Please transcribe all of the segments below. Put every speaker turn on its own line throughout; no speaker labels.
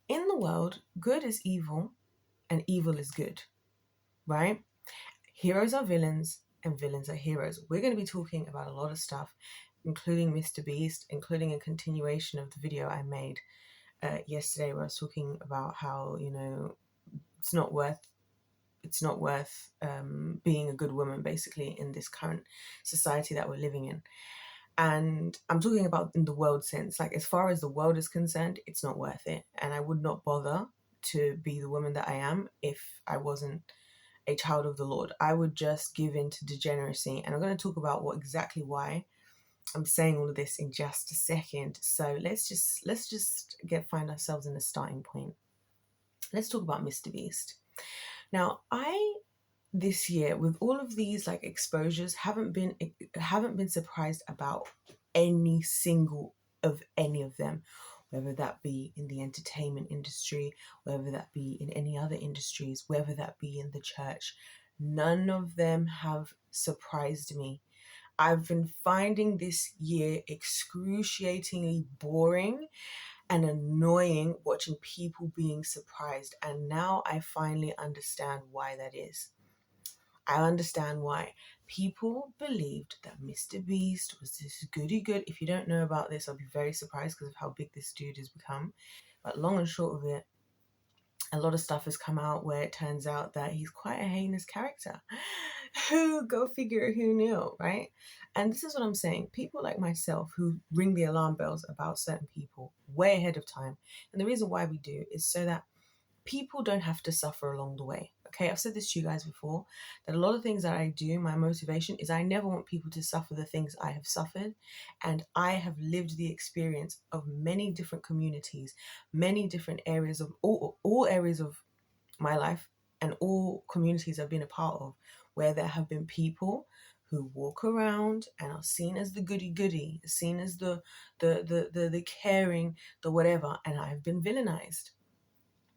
in the world, good is evil and evil is good, right? Heroes are villains and villains are heroes. We're going to be talking about a lot of stuff, including Mr. Beast, including a continuation of the video I made yesterday where I was talking about how, it's not worth being a good woman, basically, in this current society that we're living in. And I'm talking about in the world sense, like as far as the world is concerned, it's not worth it. And I would not bother to be the woman that I am if I wasn't a child of the Lord. I would just give in to degeneracy. And I'm going to talk about why I'm saying all of this in just a second. So let's just find ourselves in the starting point. Let's talk about Mr. Beast. Now, this year, with all of these like exposures, haven't been surprised about any single of any of them, whether that be in the entertainment industry, whether that be in any other industries, whether that be in the church. None of them have surprised me. I've been finding this year excruciatingly boring and annoying watching people being surprised, and now I finally understand why that is. I understand why people believed that Mr. Beast was this goody good. If you don't know about this, I'll be very surprised because of how big this dude has become. But long and short of it, a lot of stuff has come out where it turns out that he's quite a heinous character. Go figure, who knew, right? And this is what I'm saying. People like myself who ring the alarm bells about certain people way ahead of time. And the reason why we do is so that people don't have to suffer along the way. Okay, I've said this to you guys before, that a lot of things that I do, my motivation is I never want people to suffer the things I have suffered. And I have lived the experience of many different communities, many different areas of all areas of my life and all communities I've been a part of, where there have been people who walk around and are seen as the goody, seen as the caring, the whatever, and I've been villainized.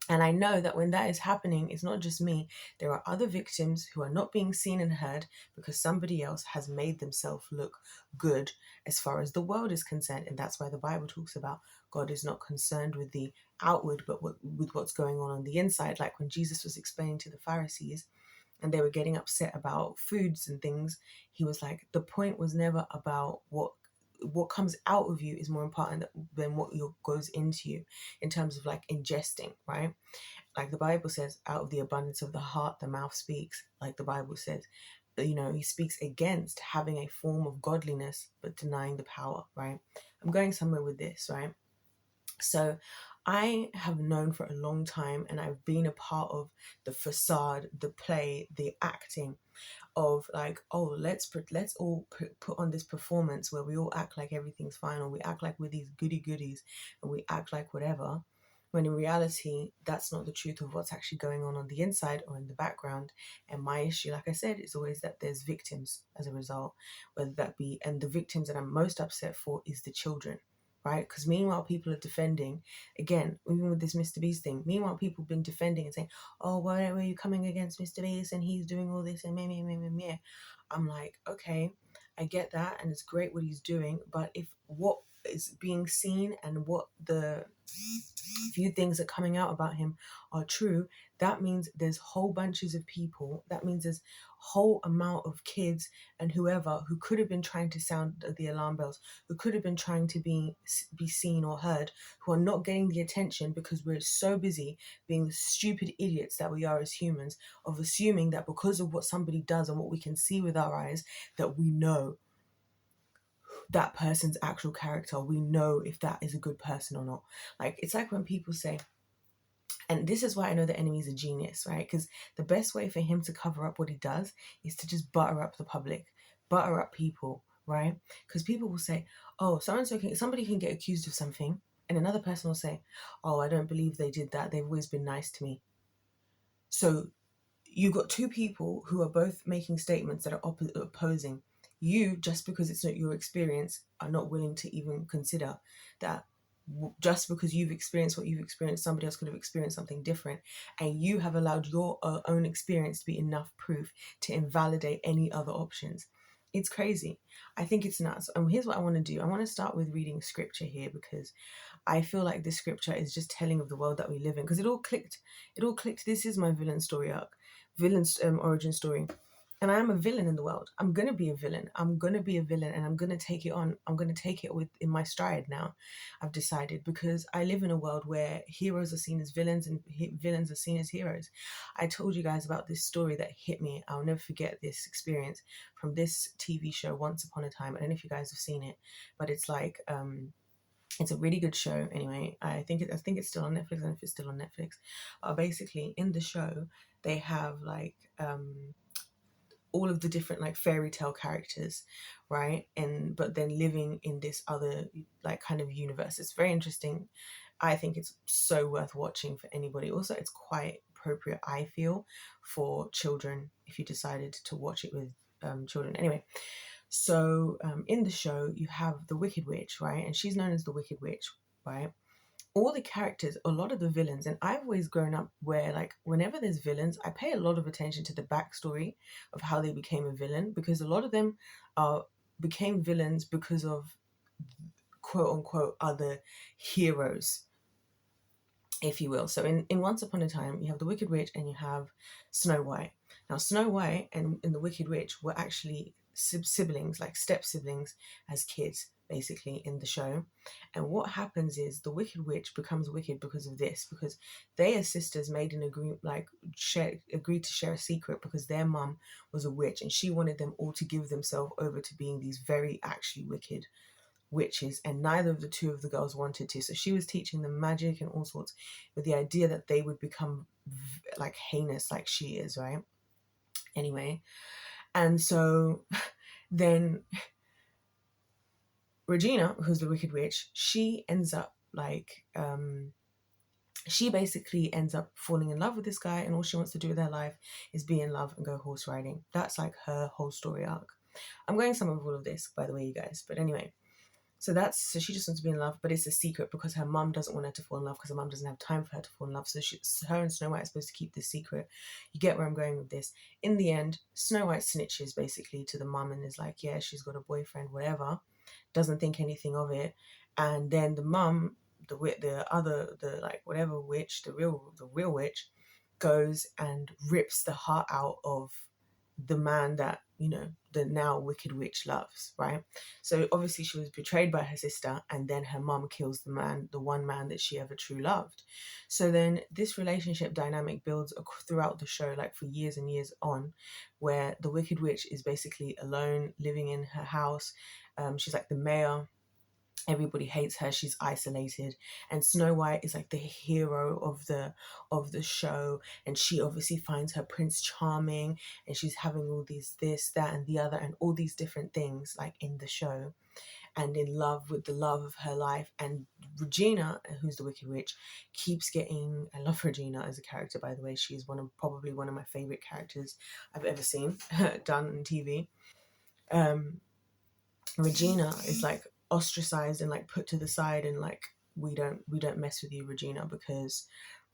And I know that when that is happening, it's not just me. There are other victims who are not being seen and heard because somebody else has made themselves look good as far as the world is concerned. And that's why the Bible talks about God is not concerned with the outward, but with what's going on the inside. Like when Jesus was explaining to the Pharisees and they were getting upset about foods and things, he was like, the point was never about what comes out of you is more important than what goes into you in terms of like ingesting, right? Like the Bible says, out of the abundance of the heart, the mouth speaks. Like the Bible says, he speaks against having a form of godliness, but denying the power, right? I'm going somewhere with this, right? So I have known for a long time, and I've been a part of the facade, the play, the acting of like, oh, let's all put on this performance where we all act like everything's fine, or we act like we're these goodies and we act like whatever, when in reality that's not the truth of what's actually going on the inside or in the background. And my issue, like I said, is always that there's victims as a result, whether that be, and the victims that I'm most upset for is the children, right? Because meanwhile people are defending, again, even with this Mr. Beast thing, meanwhile people have been defending and saying, oh, why are you coming against Mr. Beast and he's doing all this and me. I'm like, okay, I get that and it's great what he's doing, but if what is being seen and what the few things that are coming out about him are true, that means there's whole bunches of people, that means there's whole amount of kids and whoever who could have been trying to sound the alarm bells, who could have been trying to be seen or heard, who are not getting the attention because we're so busy being the stupid idiots that we are as humans, of assuming that because of what somebody does and what we can see with our eyes, that we know that person's actual character, we know if that is a good person or not. Like, it's like when people say, and this is why I know the enemy is a genius, right? Because the best way for him to cover up what he does is to just butter up the public, butter up people, right? Because people will say, oh, somebody can get accused of something, and another person will say, oh, I don't believe they did that, they've always been nice to me. So you've got two people who are both making statements that are opposing. You, just because it's not your experience, are not willing to even consider that just because you've experienced what you've experienced, somebody else could have experienced something different, and you have allowed your own experience to be enough proof to invalidate any other options. It's crazy. I think it's nuts. And here's what I want to do. I want to start with reading scripture here, because I feel like this scripture is just telling of the world that we live in, because it all clicked. This is my villain story arc, villain's origin story. And I am a villain in the world. I'm gonna be a villain. I'm gonna be a villain, and I'm gonna take it on. I'm gonna take it with in my stride now. I've decided, because I live in a world where heroes are seen as villains and villains are seen as heroes. I told you guys about this story that hit me. I'll never forget this experience from this TV show, Once Upon a Time. I don't know if you guys have seen it, but it's like it's a really good show. Anyway, I think it's still on Netflix. I don't know if it's still on Netflix. Basically, in the show, they have like all of the different like fairy tale characters, right? And but then living in this other like kind of universe. It's very interesting. I think it's so worth watching for anybody. Also, it's quite appropriate, I feel, for children if you decided to watch it with children. Anyway, so in the show, you have the Wicked Witch, right? And she's known as the Wicked Witch, right? All the characters, a lot of the villains, and I've always grown up where, like, whenever there's villains, I pay a lot of attention to the backstory of how they became a villain, because a lot of them became villains because of quote unquote other heroes, if you will. So in Once Upon a Time, you have the Wicked Witch and you have Snow White. Now, Snow White and the Wicked Witch were actually siblings, like step siblings, as kids, basically, in the show. And what happens is the Wicked Witch becomes wicked because of this, because they as sisters made an agreement, like agreed to share a secret, because their mum was a witch and she wanted them all to give themselves over to being these very actually wicked witches, and neither of the two of the girls wanted to. So she was teaching them magic and all sorts, with the idea that they would become like heinous like she is, right? Anyway, and so then Regina, who's the Wicked Witch, she ends up like she basically ends up falling in love with this guy, and all she wants to do with her life is be in love and go horse riding. That's like her whole story arc. I'm going somewhere with all of this, by the way, you guys, but anyway. So she just wants to be in love, but it's a secret because her mum doesn't want her to fall in love, because her mum doesn't have time for her to fall in love. So her and Snow White are supposed to keep this secret. You get where I'm going with this. In the end, Snow White snitches basically to the mum and is like, yeah, she's got a boyfriend, whatever. Doesn't think anything of it. And then the mum, the like whatever witch, the real witch, goes and rips the heart out of the man that, you know, the now Wicked Witch loves, right? So obviously she was betrayed by her sister, and then her mum kills the one man that she ever true loved. So then this relationship dynamic builds throughout the show, like for years and years on, where the Wicked Witch is basically alone, living in her house. She's like the mayor. Everybody hates her. She's isolated, and Snow White is like the hero of the show, and she obviously finds her Prince Charming, and she's having all these this, that, and the other, and all these different things like in the show, and in love with the love of her life. And Regina, who's the Wicked Witch, keeps getting. I love Regina as a character, by the way. She's probably one of my favorite characters I've ever seen done on TV. Regina is like ostracized and like put to the side, and like we don't mess with you, Regina, because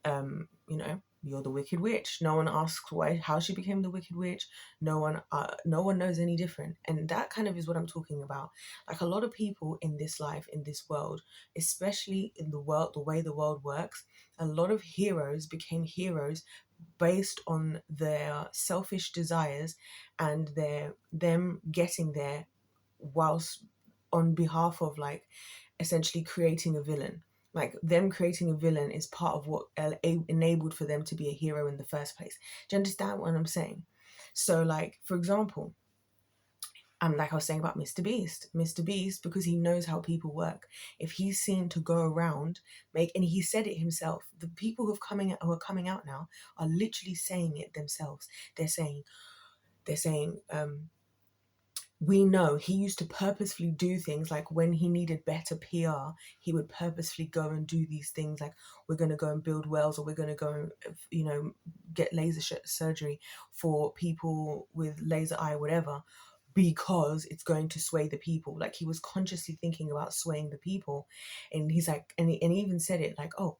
you know, you're the Wicked Witch. No one asks how she became the Wicked Witch. No one knows any different. And that kind of is what I'm talking about. Like a lot of people in this life, in this world, especially in the world, the way the world works, a lot of heroes became heroes based on their selfish desires and them getting there whilst on behalf of like essentially creating a villain. Like them creating a villain is part of what enabled for them to be a hero in the first place. Do you understand what I'm saying? So like, for example, like I was saying about Mr. Beast. Mr. Beast, because he knows how people work. If he's seen to go around, and he said it himself, the people who are coming out now are literally saying it themselves. They're saying, we know he used to purposefully do things like when he needed better PR, he would purposefully go and do these things like, we're going to go and build wells, or we're going to go and, you know, get laser surgery for people with laser eye, whatever, because it's going to sway the people. Like he was consciously thinking about swaying the people. And he's like, and he even said it like, oh,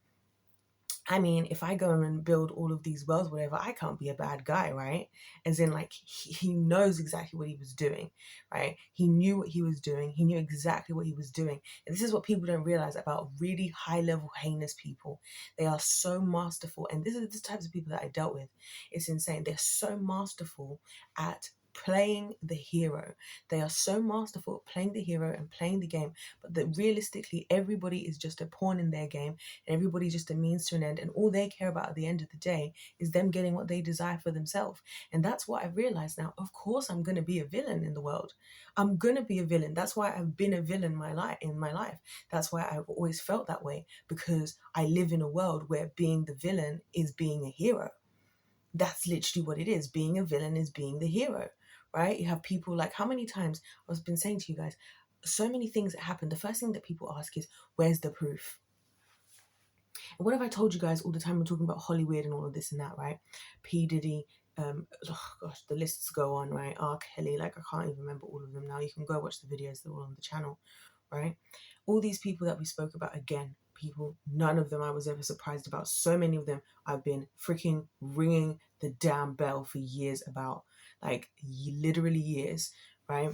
I mean, if I go and build all of these wells, whatever, I can't be a bad guy, right? As in, like, he knows exactly what he was doing, right? He knew what he was doing. He knew exactly what he was doing. And this is what people don't realize about really high level, heinous people. They are so masterful. And this is the types of people that I dealt with. It's insane. They're so masterful at playing the hero. They are so masterful at playing the hero and playing the game, but that realistically, everybody is just a pawn in their game, and everybody's just a means to an end, and all they care about at the end of the day is them getting what they desire for themselves. And that's what I've realized now. Of course I'm going to be a villain in the world. I'm going to be a villain. That's why I've been a villain in my life. That's why I've always felt that way, because I live in a world where being the villain is being a hero. That's literally what it is. Being a villain is being the hero, right? You have people like, how many times I've been saying to you guys, so many things that happen. The first thing that people ask is, where's the proof? And what have I told you guys all the time? We're talking about Hollywood and all of this and that, right? P. Diddy, oh gosh, the lists go on, right? R. Kelly, like I can't even remember all of them now. You can go watch the videos, they're all on the channel, right? All these people that we spoke about, again, people, none of them I was ever surprised about. So many of them I've been freaking ringing the damn bell for years about, like literally years, right?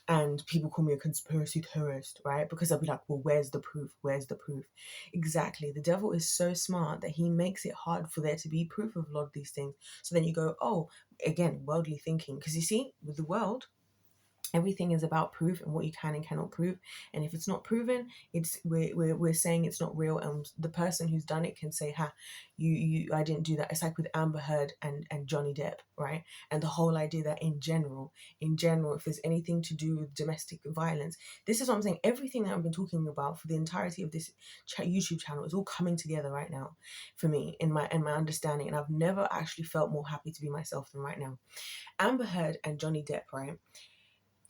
And people call me a conspiracy theorist, right? Because I'll be like, well, where's the proof? Where's the proof? Exactly. The devil is so smart that he makes it hard for there to be proof of a lot of these things. So then you go, oh, again, worldly thinking. Because you see, with the world, everything is about proof and what you can and cannot prove. And if it's not proven, it's we're saying it's not real. And the person who's done it can say, ha, I didn't do that. It's like with Amber Heard and Johnny Depp, right? And the whole idea that in general, if there's anything to do with domestic violence, this is what I'm saying. Everything that I've been talking about for the entirety of this YouTube channel is all coming together right now for me in my understanding. And I've never actually felt more happy to be myself than right now. Amber Heard and Johnny Depp, right?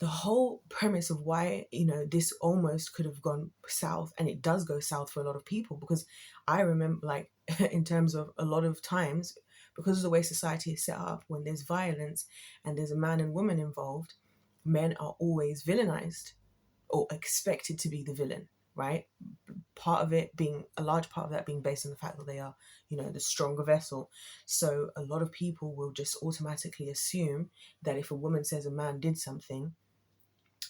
The whole premise of why, this almost could have gone south, and it does go south for a lot of people, because I remember, like, in terms of a lot of times, because of the way society is set up, when there's violence and there's a man and woman involved, men are always villainized or expected to be the villain, right? A large part of that being based on the fact that they are, the stronger vessel. So a lot of people will just automatically assume that if a woman says a man did something,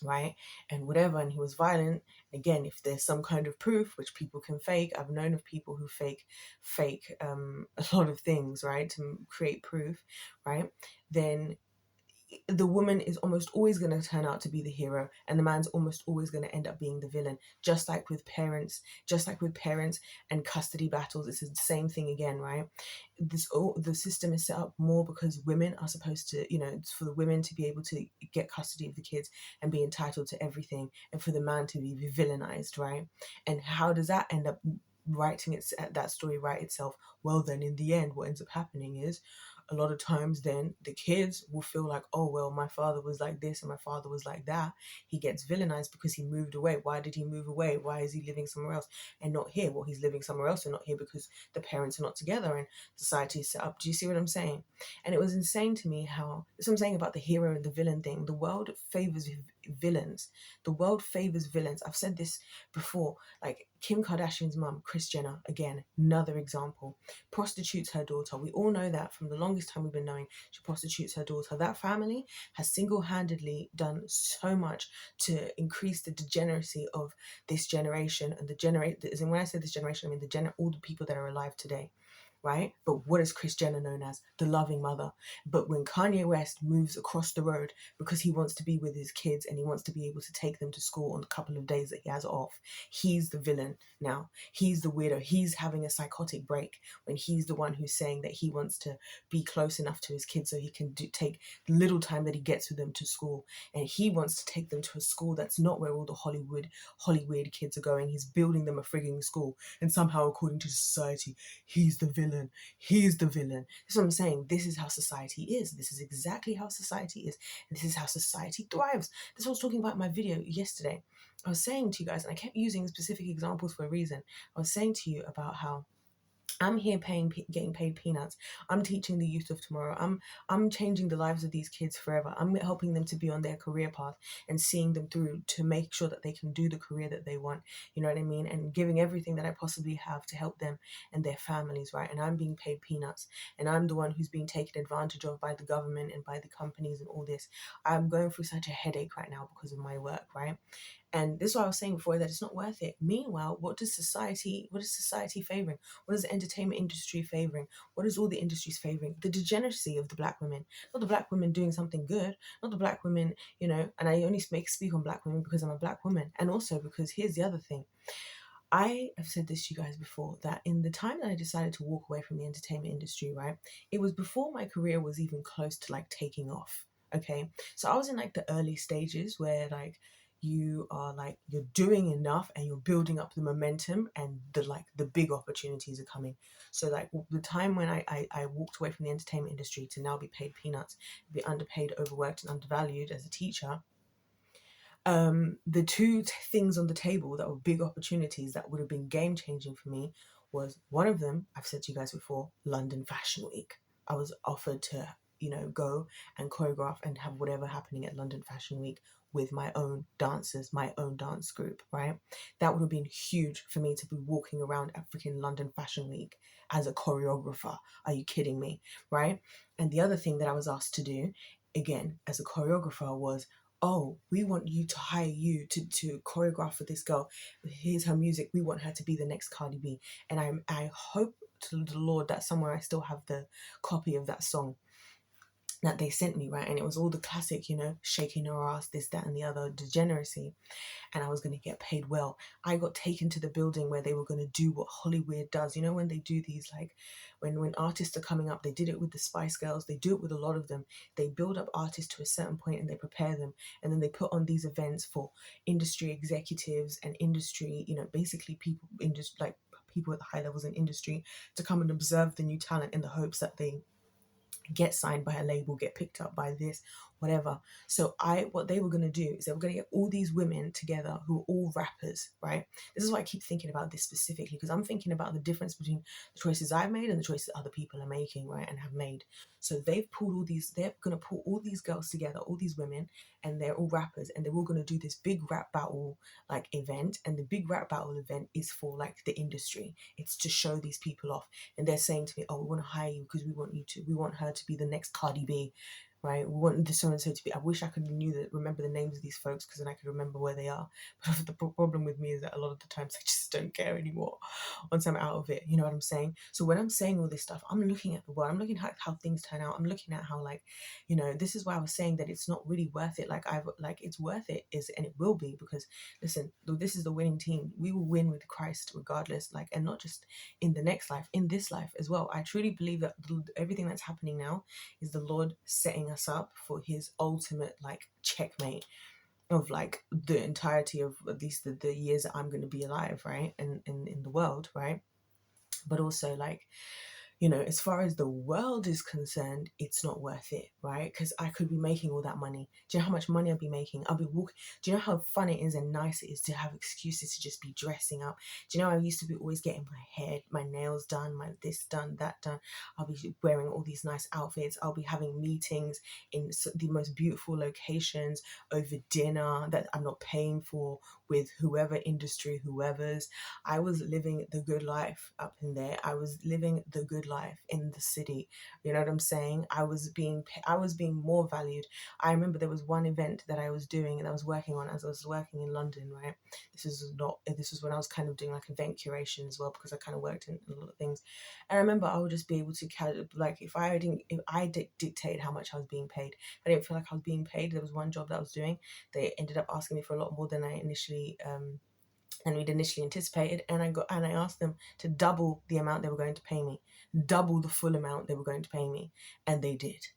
right, and whatever, and he was violent, again, if there's some kind of proof, which people can fake, I've known of people who fake a lot of things, right, to create proof, right, then the woman is almost always going to turn out to be the hero, and the man's almost always going to end up being the villain. Just like with parents and custody battles, it's the same thing again, right? The system is set up more because women are supposed to, it's for the women to be able to get custody of the kids and be entitled to everything, and for the man to be villainized, right? And how does that end up that story write itself? Well, then in the end, what ends up happening is, a lot of times then the kids will feel like, oh, well, my father was like this and my father was like that. He gets villainized because he moved away. Why did he move away? Why is he living somewhere else and not here? Well, he's living somewhere else and not here because the parents are not together and society is set up. Do you see what I'm saying? And it was insane to me how, that's what I'm saying about the hero and the villain thing. The world favors villains. The world favors villains. I've said this before, like Kim Kardashian's mum, Kris Jenner, again, another example, prostitutes her daughter. We all know that from the longest time we've been knowing, she prostitutes her daughter. That family has single-handedly done so much to increase the degeneracy of this generation, and and when I say this generation, I mean all the people that are alive today. Right? But what is Kris Jenner known as? The loving mother. But when Kanye West moves across the road because he wants to be with his kids and he wants to be able to take them to school on the couple of days that he has off, he's the villain now. He's the weirdo. He's having a psychotic break when he's the one who's saying that he wants to be close enough to his kids so he can take the little time that he gets with them to school. And he wants to take them to a school that's not where all the Hollywood kids are going. He's building them a frigging school. And somehow, according to society, he's the villain. He's the villain. That's what I'm saying. This is how society is. This is exactly how society is. And this is how society thrives. That's what I was talking about in my video yesterday. I was saying to you guys, and I kept using specific examples for a reason. I was saying to you about how I'm here getting paid peanuts. I'm teaching the youth of tomorrow. I'm changing the lives of these kids forever. I'm helping them to be on their career path and seeing them through to make sure that they can do the career that they want. You know what I mean? And giving everything that I possibly have to help them and their families, right? And I'm being paid peanuts, and I'm the one who's being taken advantage of by the government and by the companies and all this. I'm going through such a headache right now because of my work, right? And this is what I was saying before, that it's not worth it. Meanwhile, what is society favoring? What is the entertainment industry favoring? What is all the industries favoring? The degeneracy of the black women. Not the black women doing something good, not the black women, and I only speak on black women because I'm a black woman. And also because here's the other thing. I have said this to you guys before, that in the time that I decided to walk away from the entertainment industry, right, it was before my career was even close to like taking off. Okay. So I was in like the early stages where like you are like you're doing enough and you're building up the momentum, and the big opportunities are coming. So like the time when I walked away from the entertainment industry to now be paid peanuts, be underpaid, overworked and undervalued as a teacher, the two things on the table that were big opportunities that would have been game changing for me was, one of them, I've said to you guys before, London Fashion Week. I was offered to, go and choreograph and have whatever happening at London Fashion Week with my own dancers, my own dance group, right? That would have been huge for me to be walking around at freaking London Fashion Week as a choreographer. Are you kidding me? Right? And the other thing that I was asked to do, again, as a choreographer, was, oh, we want you to hire you to choreograph for this girl. Here's her music. We want her to be the next Cardi B. And I hope to the Lord that somewhere I still have the copy of that song that they sent me, right? And it was all the classic, shaking her ass, this, that, and the other, degeneracy. And I was going to get paid well. I got taken to the building where they were going to do what Hollywood does. When they do these, like, when artists are coming up, they did it with the Spice Girls. They do it with a lot of them. They build up artists to a certain point and they prepare them. And then they put on these events for industry executives and industry, basically people, like people at the high levels in industry, to come and observe the new talent in the hopes that they get signed by a label, get picked up by this, whatever. So what they were going to do is they were going to get all these women together who are all rappers, right? This is why I keep thinking about this specifically, because I'm thinking about the difference between the choices I've made and the choices other people are making, right, and have made. So they're going to pull all these girls together, all these women, and they're all rappers, and they're all going to do this big rap battle like event. And the big rap battle event is for like the industry. It's to show these people off. And they're saying to me, oh, we want to hire you because we want her to be the next Cardi B, right? We want the so and so to be. I wish I could remember the names of these folks, because then I could remember where they are. But the problem with me is that a lot of the times I just don't care anymore once I'm out of it. You know what I'm saying? So when I'm saying all this stuff, I'm looking at the world. I'm looking at how things turn out. I'm looking at how, like, this is why I was saying that it's not really worth it. It's worth it, and it will be, because listen, this is the winning team. We will win with Christ regardless. Like, and not just in the next life, in this life as well. I truly believe that everything that's happening now is the Lord setting us up for his ultimate like checkmate of like the entirety of at least the years that I'm going to be alive, right, and in the world, right? But also, like, as far as the world is concerned, it's not worth it, right? Because I could be making all that money. Do you know how much money I'll be making? I'll be walking. Do you know how fun it is and nice it is to have excuses to just be dressing up? Do you know I used to be always getting my hair, my nails done, my this done, that done. I'll be wearing all these nice outfits. I'll be having meetings in the most beautiful locations over dinner that I'm not paying for, with whoever industry, whoever's. I was living the good life up in there. I was living the good life in the city. You know what I'm saying? I was being more valued. I remember there was one event that I was doing and I was working on as I was working in London, right? This was when I was kind of doing like event curation as well, because I kind of worked in a lot of things. And I remember I would just be able to like, if I dictated how much I was being paid, I didn't feel like I was being paid. There was one job that I was doing. They ended up asking me for a lot more than I initially and we'd initially anticipated, and I asked them to double the amount they were going to pay me, double the full amount they were going to pay me, and they did.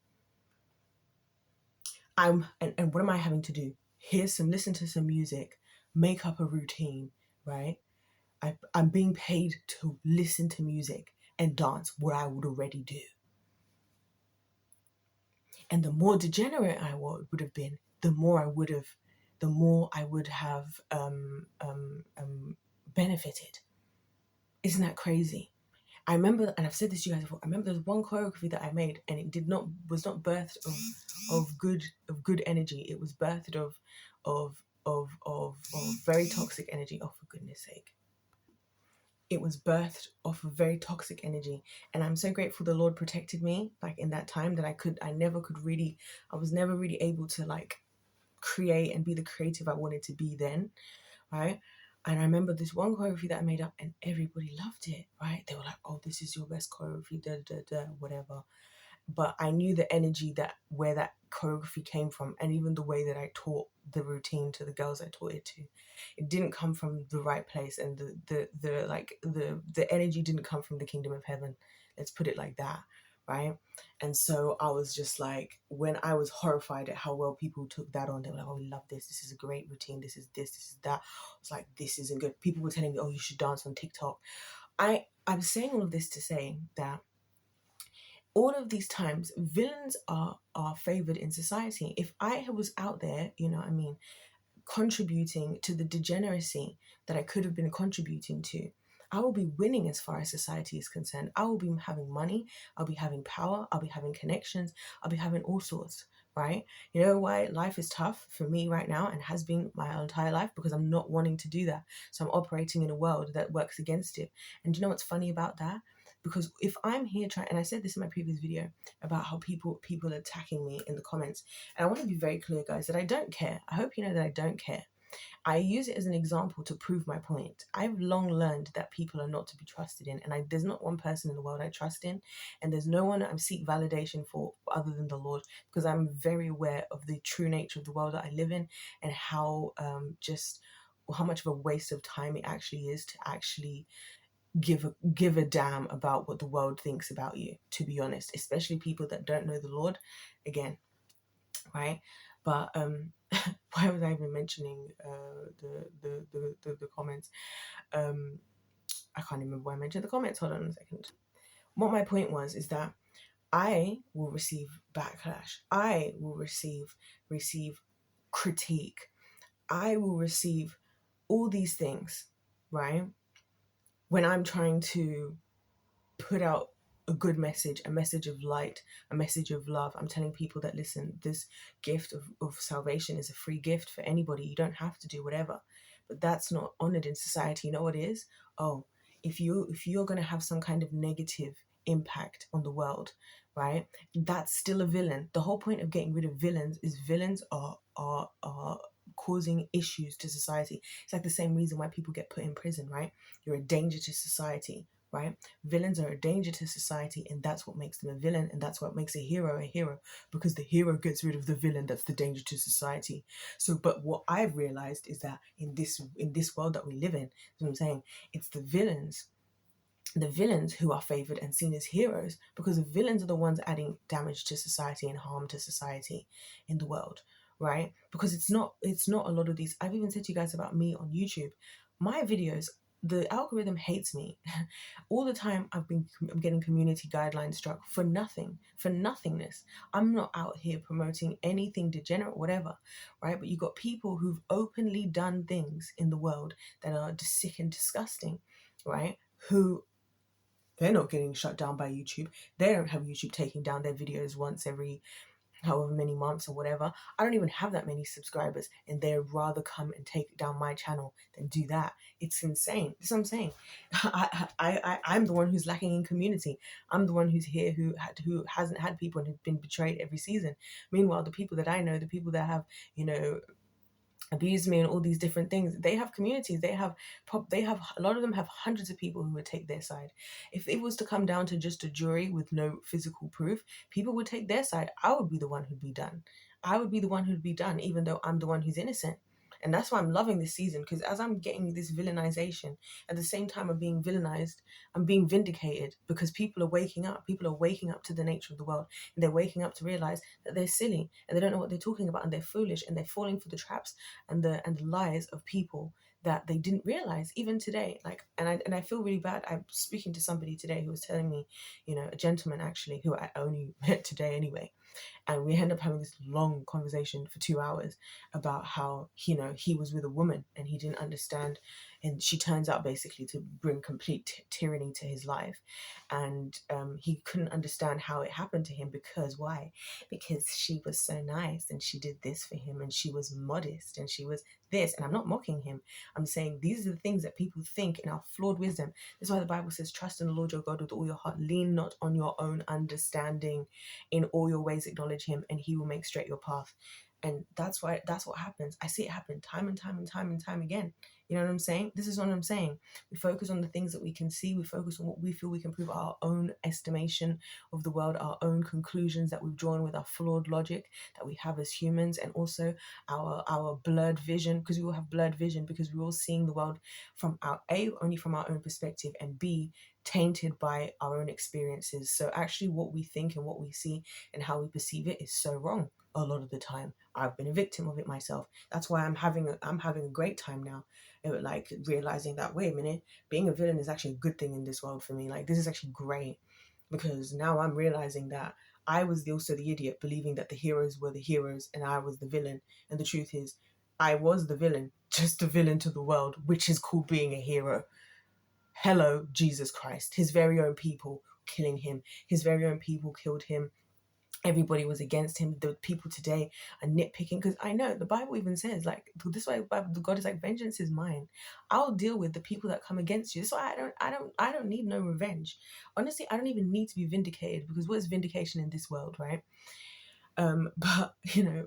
And what am I having to do? Listen to some music, make up a routine, right? I'm being paid to listen to music and dance, what I would already do. And the more degenerate I would have been, the more I would have benefited. Isn't that crazy? I remember, and I've said this to you guys before, I remember there's one choreography that I made, and it was not birthed of good energy. It was birthed of very toxic energy. Oh, for goodness sake. It was birthed off of very toxic energy. And I'm so grateful the Lord protected me, like, in that time, that I was never really able to, like, create and be the creative I wanted to be then, right? And I remember this one choreography that I made up, and everybody loved it, right? They were like, "Oh, this is your best choreography, da da da, whatever." But I knew the energy where that choreography came from, and even the way that I taught the routine to the girls I taught it to, it didn't come from the right place, and the energy didn't come from the kingdom of heaven. Let's put it like that, right? And so I was just like, when I was horrified at how well people took that on, they were like, "Oh, we love this. This is a great routine. This is this. This is that." I was like, "This isn't good." People were telling me, "Oh, you should dance on TikTok." I'm saying all of this to say that all of these times, villains are favored in society. If I was out there, contributing to the degeneracy that I could have been contributing to, I will be winning as far as society is concerned. I will be having money, I'll be having power, I'll be having connections, I'll be having all sorts, right? You know why life is tough for me right now and has been my entire life? Because I'm not wanting to do that. So I'm operating in a world that works against it. And do you know what's funny about that? Because if I'm here trying, and I said this in my previous video about how people attacking me in the comments, and I want to be very clear, guys, that I don't care. I hope you know that I don't care. I use it as an example to prove my point. I've long learned that people are not to be trusted in, and there's not one person in the world I trust in, and there's no one I seek validation for other than the Lord, because I'm very aware of the true nature of the world that I live in, and how much of a waste of time it actually is to actually give a damn about what the world thinks about you, to be honest, especially people that don't know the Lord, again, right? But why was I even mentioning the comments? I can't remember why I mentioned the comments. Hold on a second. What my point was is that I will receive backlash. I will receive critique. I will receive all these things, right? When I'm trying to put out a good message, a message of light, a message of love. I'm telling people that, listen, this gift of salvation is a free gift for anybody. You don't have to do whatever. But that's not honored in society. You know what it is? Oh, if you're going to have some kind of negative impact on the world, right? That's still a villain. The whole point of getting rid of villains is villains are causing issues to society. It's like the same reason why people get put in prison, right? You're a danger to society, right? Villains are a danger to society, and that's what makes them a villain, and that's what makes a hero, because the hero gets rid of the villain that's the danger to society. So, but what I've realized is that in this world that we live in, that's what I'm saying, it's the villains who are favored and seen as heroes, because the villains are the ones adding damage to society and harm to society in the world, right? Because it's not a lot of these. I've even said to you guys about me on YouTube, my videos, the algorithm hates me. All the time I'm getting community guidelines struck for nothing, for nothingness. I'm not out here promoting anything degenerate, whatever, right? But you got people who've openly done things in the world that are just sick and disgusting, right? Who, they're not getting shut down by YouTube. They don't have YouTube taking down their videos once every however many months or whatever. I don't even have that many subscribers, and they'd rather come and take down my channel than do that. It's insane. That's what I'm saying. I'm the one who's lacking in community. I'm the one who's here who hasn't had people and who've been betrayed every season. Meanwhile, the people that I know, the people that have, abused me and all these different things, they have communities. They have a lot of them have hundreds of people who would take their side. If it was to come down to just a jury with no physical proof, people would take their side. I would be the one who'd be done. Even though I'm the one who's innocent. And that's why I'm loving this season, because as I'm getting this villainization, at the same time I'm being villainized, I'm being vindicated, because people are waking up. People are waking up to the nature of the world, and they're waking up to realize that they're silly and they don't know what they're talking about, and they're foolish, and they're falling for the traps and the lies of people that they didn't realize even today. And I feel really bad. I'm speaking to somebody today who was telling me, a gentleman actually, who I only met today anyway, and we end up having this long conversation for 2 hours about how he was with a woman and he didn't understand and she turns out basically to bring complete tyranny to his life. And he couldn't understand how it happened to him, because why? Because she was so nice, and she did this for him, and she was modest, and she was this. And I'm not mocking him. I'm saying these are the things that people think in our flawed wisdom. That's why the Bible says, trust in the Lord your God with all your heart, lean not on your own understanding, in all your ways acknowledge him, and he will make straight your path. And that's what happens. I see it happen time and time again. You know what I'm saying? This is what I'm saying. We focus on the things that we can see. We focus on what we feel we can prove, our own estimation of the world, our own conclusions that we've drawn with our flawed logic that we have as humans, and also our blurred vision, because we all have blurred vision, because we're all seeing the world from only from our own perspective, and B, tainted by our own experiences. So actually what we think and what we see and how we perceive it is so wrong a lot of the time. I've been a victim of it myself. That's why I'm having a great time now, like realizing that, wait a minute, being a villain is actually a good thing in this world for me. Like, this is actually great, because now I'm realizing that I was also the idiot believing that the heroes were the heroes and I was the villain. And the truth is, I was the villain, just a villain to the world, which is called being a hero. Hello, Jesus Christ. His very own people killing him. His very own people killed him. Everybody was against him. The people today are nitpicking, because I know the Bible even says, like, this way God is like, vengeance is mine. I'll deal with the people that come against you. So I don't need no revenge. Honestly, I don't even need to be vindicated, because what is vindication in this world, right? But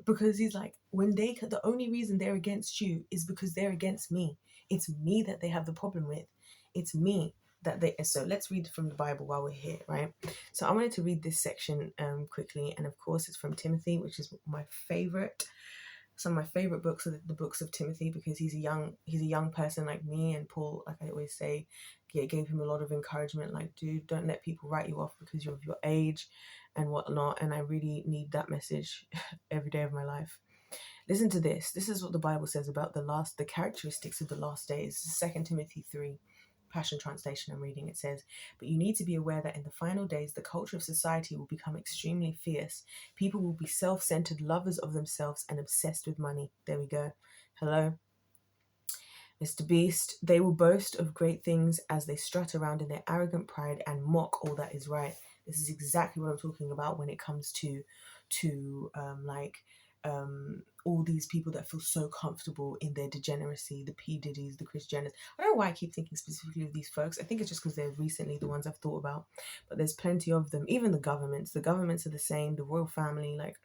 because he's like, the only reason they're against you is because they're against me. It's me that they have the problem with. It's me that they. So let's read from the Bible while we're here, right? So I wanted to read this section quickly, and of course it's from Timothy, which is my favorite. Some of my favorite books are the books of Timothy, because he's a young person like me, and Paul, like I always say, gave him a lot of encouragement, like, dude, don't let people write you off because you're of your age and whatnot. And I really need that message every day of my life. Listen to this. This is what the Bible says about the characteristics of the last days. 2 Timothy 3, Passion Translation I'm reading. It says, but you need to be aware that in the final days, the culture of society will become extremely fierce. People will be self-centered, lovers of themselves, and obsessed with money. There we go. Hello, Mr. Beast. They will boast of great things as they strut around in their arrogant pride and mock all that is right. This is exactly what I'm talking about when it comes to all these people that feel so comfortable in their degeneracy, the P. Diddy's, the Kris Jenners. I don't know why I keep thinking specifically of these folks. I think it's just because they're recently the ones I've thought about. But there's plenty of them. Even the governments. The governments are the same. The royal family, like,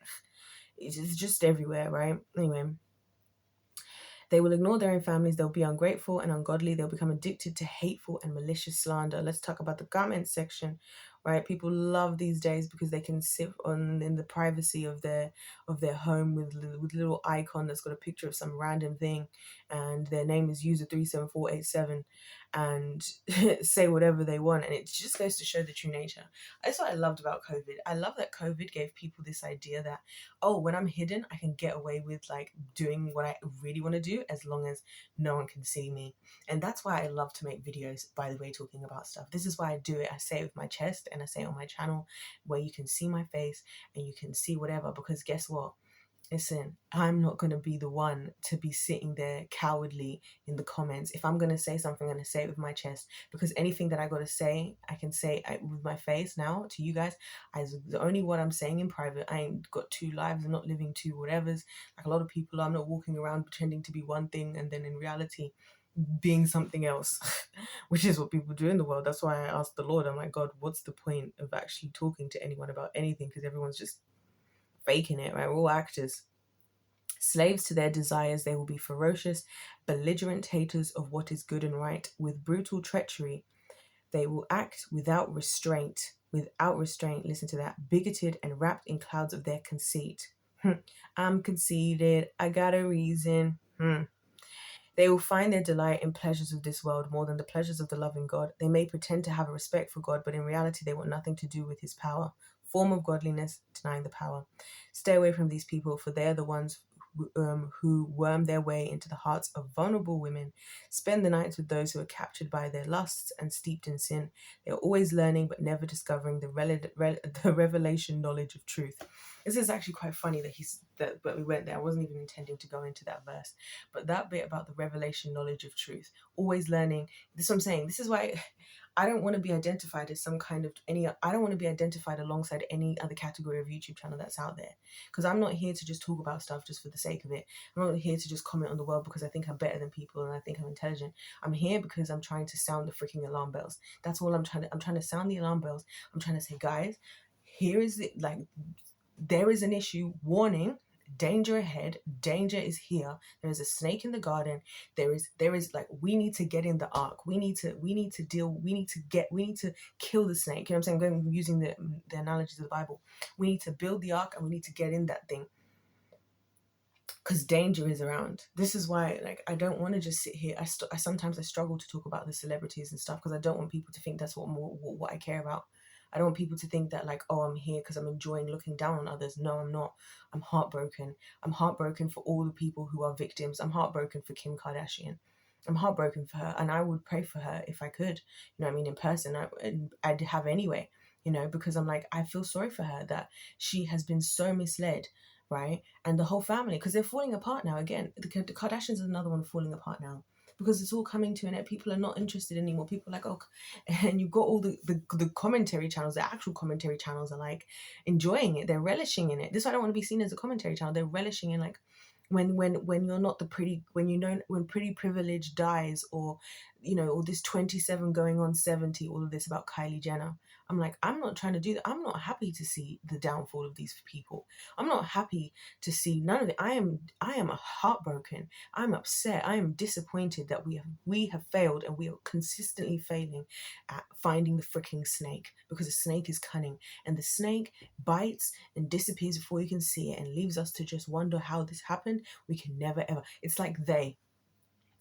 it's just everywhere, right? Anyway. They will ignore their own families. They'll be ungrateful and ungodly. They'll become addicted to hateful and malicious slander. Let's talk about the comments section, right? People love these days because they can sit in the privacy of their home with a little icon that's got a picture of some random thing, and their name is user37487, and say whatever they want. And it just goes to show the true nature. That's what I loved about COVID. I love that COVID gave people this idea that, oh, when I'm hidden, I can get away with like doing what I really want to do, as long as no one can see me. And that's why I love to make videos, by the way, talking about stuff. This is why I do it. I say it with my chest, and I say it on my channel, where you can see my face and you can see whatever, because guess what? Listen, I'm not going to be the one to be sitting there cowardly in the comments. If I'm going to say something, I'm going to say it with my chest, because anything that I got to say, I can say with my face now to you guys. The only what I'm saying in private. I ain't got two lives. I'm not living two whatevers like a lot of people. I'm not walking around pretending to be one thing and then in reality being something else, which is what people do in the world. That's why I asked the Lord, I'm like, God, what's the point of actually talking to anyone about anything? Because everyone's just faking it, right? We're all actors. Slaves to their desires, they will be ferocious, belligerent haters of what is good and right. With brutal treachery, they will act without restraint. Without restraint, listen to that. Bigoted and wrapped in clouds of their conceit. I'm conceited. I got a reason. They will find their delight in pleasures of this world more than the pleasures of the loving God. They may pretend to have a respect for God, but in reality, they want nothing to do with his power. Form of godliness, denying the power. Stay away from these people, for they are the ones who worm their way into the hearts of vulnerable women, spend the nights with those who are captured by their lusts and steeped in sin. They're always learning but never discovering the revelation knowledge of truth. This is actually quite funny but we went there. I wasn't even intending to go into that verse, but that bit about the revelation knowledge of truth, always learning. This is what I'm saying. This is why I don't want to be identified as some kind of I don't want to be identified alongside any other category of YouTube channel that's out there. Because I'm not here to just talk about stuff just for the sake of it. I'm not here to just comment on the world because I think I'm better than people and I think I'm intelligent. I'm here because I'm trying to sound the freaking alarm bells. That's all I'm trying to sound the alarm bells. I'm trying to say, guys, here is it, like, there is an issue, warning, danger ahead, danger is here. There is a snake in the garden. There is like, we need to get in the ark. We need to kill the snake. You know what I'm saying? Using the analogies of the Bible. We need to build the ark and we need to get in that thing. Because danger is around. This is why, like, I don't want to just sit here. Sometimes I struggle to talk about the celebrities and stuff because I don't want people to think that's what I care about. I don't want people to think that, like, oh, I'm here because I'm enjoying looking down on others. No, I'm not. I'm heartbroken. I'm heartbroken for all the people who are victims. I'm heartbroken for Kim Kardashian. I'm heartbroken for her, and I would pray for her if I could. You know what I mean? In person, I'd have anyway. You know, because I'm like, I feel sorry for her that she has been so misled, right? And the whole family, because they're falling apart now. Again, the Kardashians are another one falling apart now. Because it's all coming to an end. People are not interested anymore. People are like, oh, and you've got all the commentary channels, the actual commentary channels are like enjoying it. They're relishing in it. This is why I don't want to be seen as a commentary channel. They're relishing in, like, when you're not when pretty privilege dies, or, you know, all this 27 going on 70, all of this about Kylie Jenner. I'm like, I'm not trying to do that. I'm not happy to see the downfall of these people. I'm not happy to see none of it. I am heartbroken. I'm upset. I am disappointed that we have failed, and we are consistently failing at finding the freaking snake, because the snake is cunning, and the snake bites and disappears before you can see it and leaves us to just wonder how this happened. We can never ever. It's like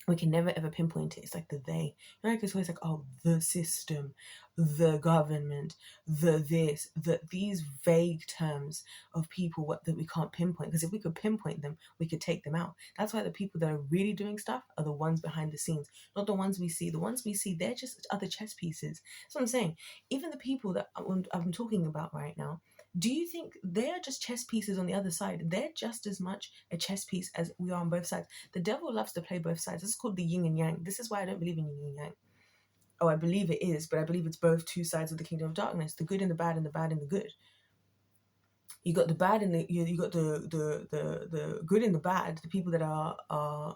we can never ever pinpoint it. It's like the they. You know, like, it's always like, oh, the system, the government, these vague terms of people that we can't pinpoint. Because if we could pinpoint them, we could take them out. That's why the people that are really doing stuff are the ones behind the scenes, not the ones we see. The ones we see, they're just other chess pieces. That's what I'm saying. Even the people that I'm talking about right now, do you think they're just chess pieces on the other side? They're just as much a chess piece as we are on both sides. The devil loves to play both sides. This is called the yin and yang. This is why I don't believe in yin and yang. Oh, I believe it is, but I believe it's both two sides of the kingdom of darkness, the good and the bad, and the bad and the good. You got the bad and you got the good and the bad, the people that are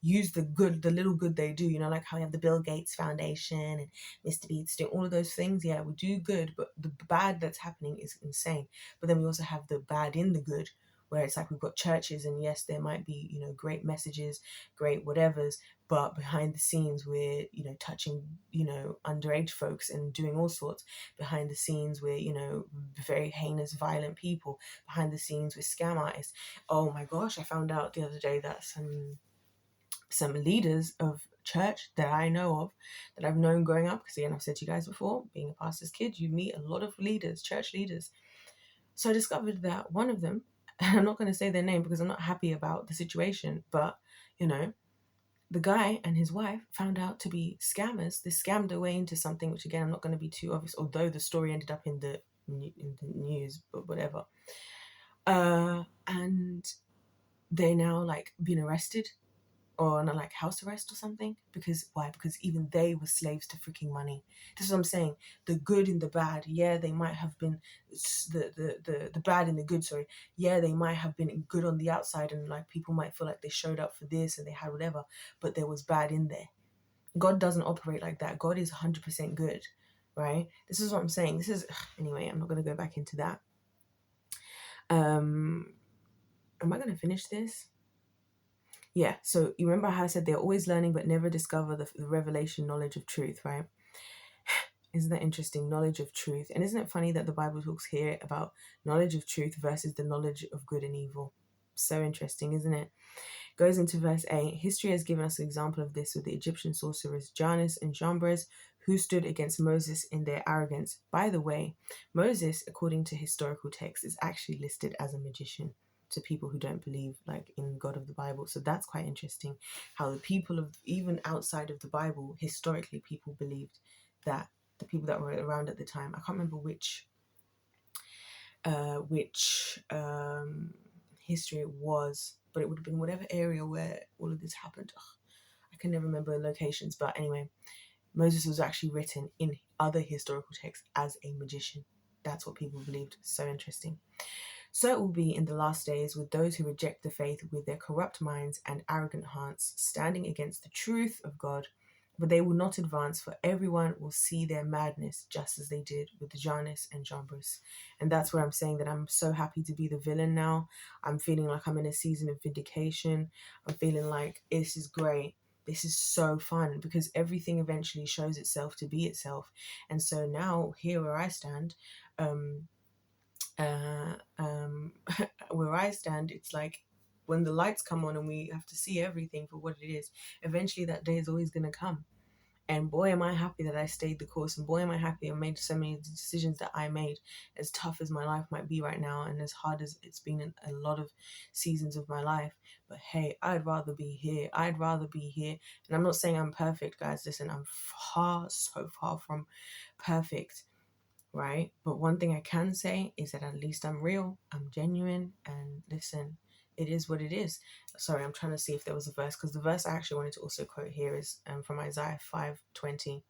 use the good, the little good they do, you know, like how we have the Bill Gates Foundation and Mr. Beats doing all of those things. Yeah, we do good, but the bad that's happening is insane. But then we also have the bad in the good, where it's like we've got churches, and yes, there might be, you know, great messages, great whatevers, but behind the scenes we're, you know, touching, you know, underage folks and doing all sorts. Behind the scenes we're, you know, very heinous, violent people. Behind the scenes we're scam artists. Oh my gosh, I found out the other day that some leaders of church that I know of, that I've known growing up, because again, I've said to you guys before, being a pastor's kid, you meet a lot of leaders, church leaders. So I discovered that one of them, and I'm not going to say their name because I'm not happy about the situation, but, you know, the guy and his wife found out to be scammers. They scammed their way into something, which again, I'm not going to be too obvious, although the story ended up in the news, but whatever. And they're now like being arrested, or on a like house arrest or something. Because why? Because even they were slaves to freaking money. This is what I'm saying. The good and the bad, yeah, they might have been the bad and the good, sorry. Yeah, they might have been good on the outside, and like people might feel like they showed up for this and they had whatever, but there was bad in there. God doesn't operate like that. God is 100% good, right? This is what I'm saying. This is anyway, I'm not going to go back into that. Am I going to finish this? Yeah, so you remember how I said they're always learning but never discover the revelation knowledge of truth, right? Isn't that interesting? Knowledge of truth. And isn't it funny that the Bible talks here about knowledge of truth versus the knowledge of good and evil? So interesting, isn't it? Goes into verse 8. History has given us an example of this with the Egyptian sorcerers Janus and Jambres, who stood against Moses in their arrogance. By the way, Moses, according to historical texts, is actually listed as a magician. to people who don't believe like in God of the Bible. So that's quite interesting, how the people of, even outside of the Bible, historically people believed that the people that were around at the time, I can't remember which history it was, but it would have been whatever area where all of this happened. Ugh, I can never remember the locations, but anyway, Moses was actually written in other historical texts as a magician. That's what people believed. So interesting. So it will be in the last days with those who reject the faith with their corrupt minds and arrogant hearts, standing against the truth of God, but they will not advance, for everyone will see their madness, just as they did with Jannes and Jambres. And that's where I'm saying that I'm so happy to be the villain now. I'm feeling like I'm in a season of vindication. I'm feeling like this is great. This is so fun, because everything eventually shows itself to be itself. And so now, here where I stand, where I stand, it's like when the lights come on and we have to see everything for what it is, eventually that day is always going to come. And boy, am I happy that I stayed the course. And boy, am I happy I made so many decisions that I made, as tough as my life might be right now and as hard as it's been in a lot of seasons of my life. But hey, I'd rather be here. I'd rather be here. And I'm not saying I'm perfect, guys. Listen, I'm so far from perfect, right? But one thing I can say is that at least I'm real, I'm genuine, and listen, it is what it is. Sorry, I'm trying to see if there was a verse, because the verse I actually wanted to also quote here is from Isaiah 5:20. It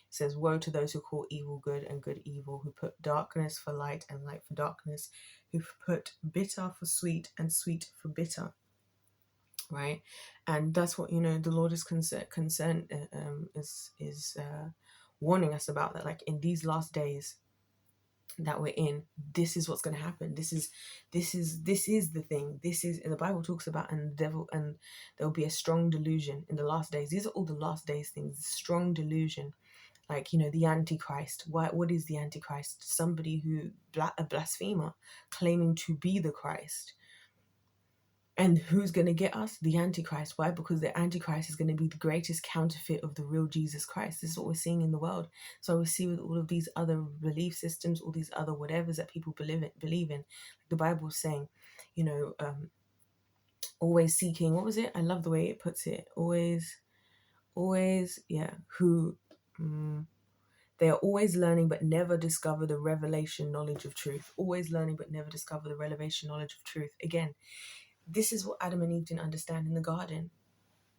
says, "Woe to those who call evil good and good evil, who put darkness for light and light for darkness, who put bitter for sweet and sweet for bitter." Right? And that's what, the Lord is concerned is warning us about, that like in these last days that we're in, this is what's going to happen. This is the thing. This is, and the Bible talks about, and the devil, and there'll be a strong delusion in the last days. These are all the last days things. Strong delusion, like, the Antichrist. What is the Antichrist? Somebody a blasphemer, claiming to be the Christ. And who's going to get us? The Antichrist. Why? Because the Antichrist is going to be the greatest counterfeit of the real Jesus Christ. This is what we're seeing in the world. So we see with all of these other belief systems, all these other whatevers that people believe in. The Bible is saying, always seeking. What was it? I love the way it puts it. Always, yeah. They are always learning but never discover the revelation knowledge of truth. Always learning but never discover the revelation knowledge of truth. Again, this is what Adam and Eve didn't understand in the garden.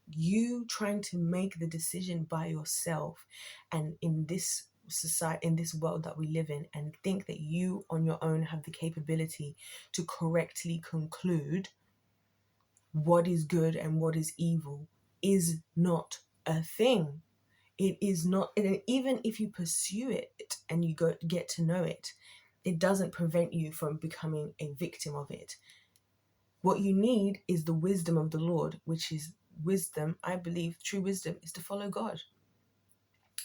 You trying to make the decision by yourself, and in this society, in this world that we live in, and think that you on your own have the capability to correctly conclude what is good and what is evil, is not a thing. It is not. And even if you pursue it and you get to know it, it doesn't prevent you from becoming a victim of it. What you need is the wisdom of the Lord, which is wisdom. I believe true wisdom is to follow God,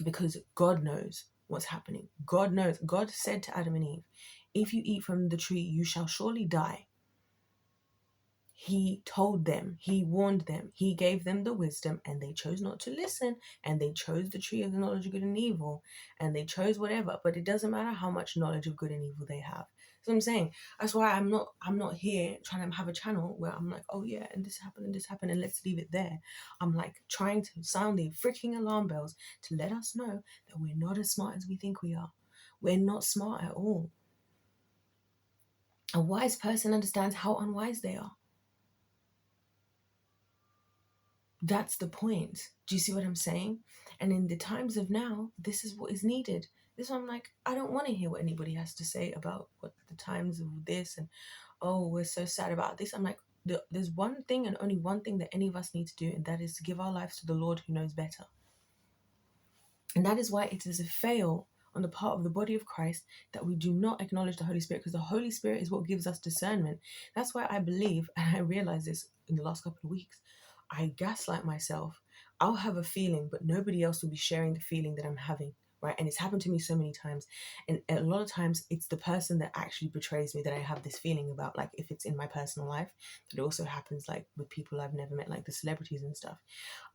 because God knows what's happening. God knows. God said to Adam and Eve, if you eat from the tree, you shall surely die. He told them, he warned them, he gave them the wisdom, and they chose not to listen, and they chose the tree of the knowledge of good and evil, and they chose whatever. But it doesn't matter how much knowledge of good and evil they have. So I'm saying, that's why I'm not here trying to have a channel where I'm like, oh yeah, and this happened, and let's leave it there. I'm like trying to sound the freaking alarm bells to let us know that we're not as smart as we think we are. We're not smart at all. A wise person understands how unwise they are. That's the point. Do you see what I'm saying? And in the times of now, this is what is needed. This one, I'm like, I don't want to hear what anybody has to say about what the times of this, and oh, we're so sad about this. I'm like, there's one thing and only one thing that any of us need to do, and that is to give our lives to the Lord who knows better. And that is why it is a fail on the part of the body of Christ that we do not acknowledge the Holy Spirit, because the Holy Spirit is what gives us discernment. That's why I believe, and I realized this in the last couple of weeks, I gaslight myself. I'll have a feeling, but nobody else will be sharing the feeling that I'm having, right? And it's happened to me so many times. And a lot of times it's the person that actually betrays me that I have this feeling about, like if it's in my personal life. But it also happens like with people I've never met, like the celebrities and stuff.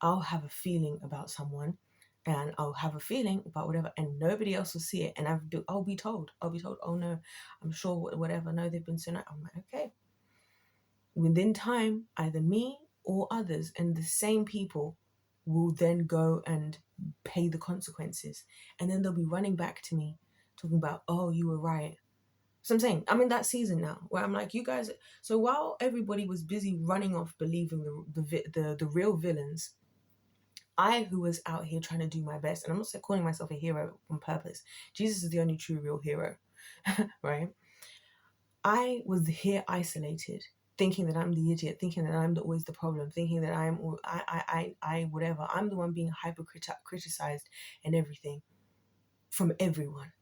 I'll have a feeling about someone, and I'll have a feeling about whatever, and nobody else will see it. And I'll be told, oh no, I'm sure whatever, no, they've been so nice. I'm like, okay. within time, either me or others, and the same people will then go and pay the consequences. And then they'll be running back to me talking about, oh, you were right. So I'm saying, I'm in that season now where I'm like, you guys. So while everybody was busy running off believing the real villains, I, who was out here trying to do my best, and I'm not calling myself a hero on purpose. Jesus is the only true real hero, right? I was here isolated, thinking that I'm the idiot, thinking that I'm always the problem, thinking that I whatever. I'm the one being hyper criticized and everything from everyone.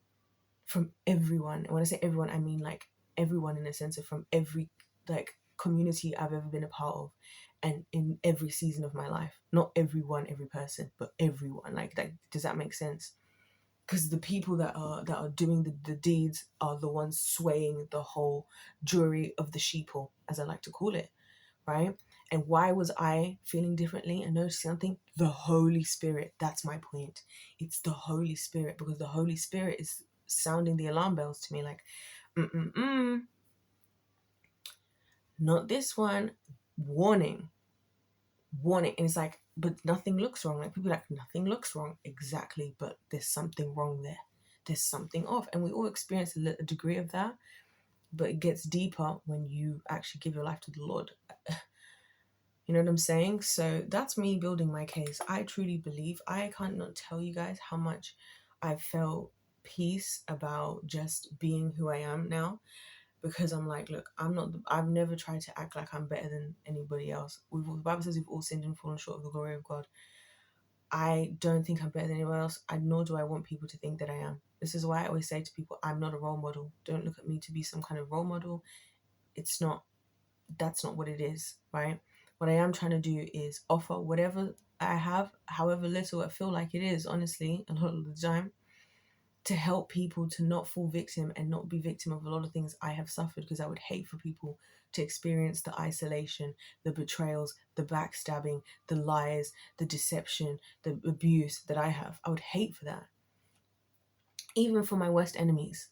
From everyone. And when I say everyone, I mean like everyone in a sense of from every like community I've ever been a part of, and in every season of my life. Not everyone, every person, but everyone. Like, does that make sense? Because the people that are doing the deeds are the ones swaying the whole jury of the sheeple, as I like to call it, right? And why was I feeling differently and noticing something? The Holy Spirit. That's my point. It's the Holy Spirit, because the Holy Spirit is sounding the alarm bells to me like, not this one. Warning. And it's like, but nothing looks wrong. Like, people are like, nothing looks wrong. Exactly, but there's something wrong there. There's something off. And we all experience a degree of that, but it gets deeper when you actually give your life to the Lord. You know what I'm saying? So that's me building my case. I truly believe, I can't not tell you guys how much I felt peace about just being who I am now. Because I'm like, look, I've never tried to act like I'm better than anybody else. The Bible says we've all sinned and fallen short of the glory of God. I don't think I'm better than anyone else, nor do I want people to think that I am. This is why I always say to people, I'm not a role model. Don't look at me to be some kind of role model. It's not, that's not what it is, right? What I am trying to do is offer whatever I have, however little I feel like it is, honestly, a lot of the time, to help people to not fall victim and not be victim of a lot of things I have suffered, because I would hate for people to experience the isolation, the betrayals, the backstabbing, the lies, the deception, the abuse that I have. I would hate for that. Even for my worst enemies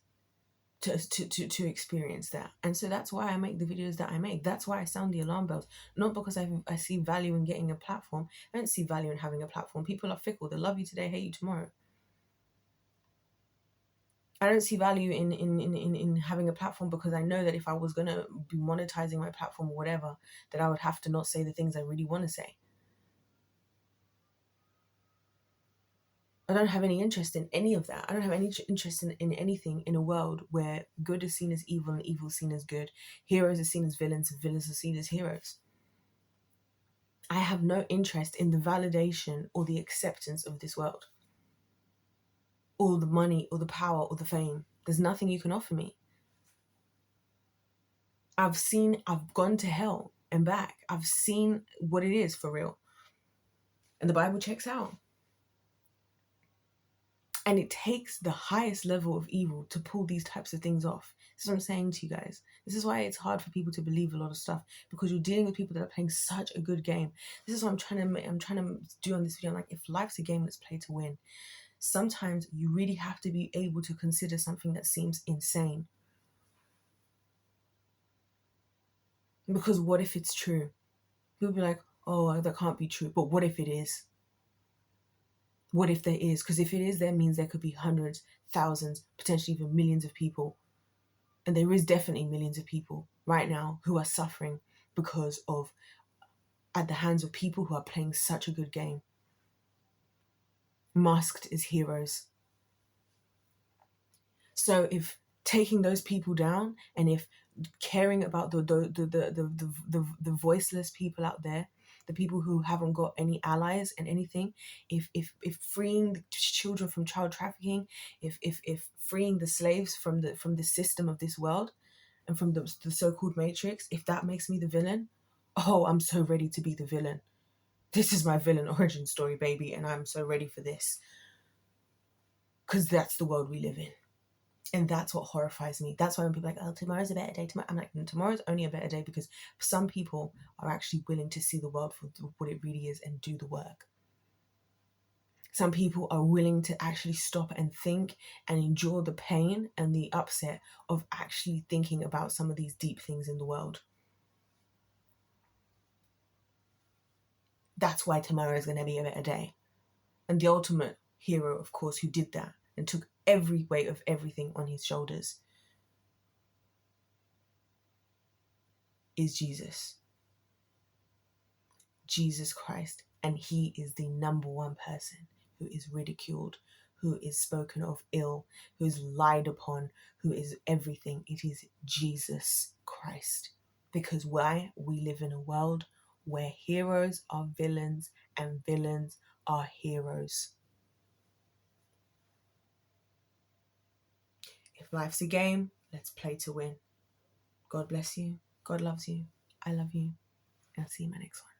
to experience that. And so that's why I make the videos that I make. That's why I sound the alarm bells. Not because I see value in getting a platform. I don't see value in having a platform. People are fickle. They love you today, hate you tomorrow. I don't see value in having a platform, because I know that if I was going to be monetizing my platform or whatever, that I would have to not say the things I really want to say. I don't have any interest in any of that. I don't have any interest in anything in a world where good is seen as evil and evil is seen as good. Heroes are seen as villains and villains are seen as heroes. I have no interest in the validation or the acceptance of this world, or the money or the power or the fame. There's nothing you can offer me. I've gone to hell and back. I've seen what it is for real. And the Bible checks out. And it takes the highest level of evil to pull these types of things off. This is what I'm saying to you guys. This is why it's hard for people to believe a lot of stuff, because you're dealing with people that are playing such a good game. This is what I'm trying to do on this video. I'm like, if life's a game, let's play to win. Sometimes you really have to be able to consider something that seems insane. Because what if it's true? People be like, oh, that can't be true. But what if it is? What if there is? Because if it is, that means there could be hundreds, thousands, potentially even millions of people. And there is definitely millions of people right now who are suffering because of, at the hands of people who are playing such a good game. Masked as heroes. So if taking those people down, and if caring about the voiceless people out there, the people who haven't got any allies and anything, if freeing the children from child trafficking, if freeing the slaves from the system of this world and from the so-called matrix, if that makes me the villain, oh, I'm so ready to be the villain. This is my villain origin story, baby, and I'm so ready for this, because that's the world we live in. And that's what horrifies me. That's why when people are like, oh, tomorrow's a better day. I'm like, tomorrow's only a better day because some people are actually willing to see the world for what it really is and do the work. Some people are willing to actually stop and think and endure the pain and the upset of actually thinking about some of these deep things in the world. that's why tomorrow is going to be a better day. And the ultimate hero, of course, who did that and took every weight of everything on his shoulders is Jesus. Jesus Christ. And he is the number one person who is ridiculed, who is spoken of ill, who is lied upon, who is everything. It is Jesus Christ. Because why? We live in a world where heroes are villains and villains are heroes. If life's a game, let's play to win. God bless you. God loves you. I love you. And I'll see you in my next one.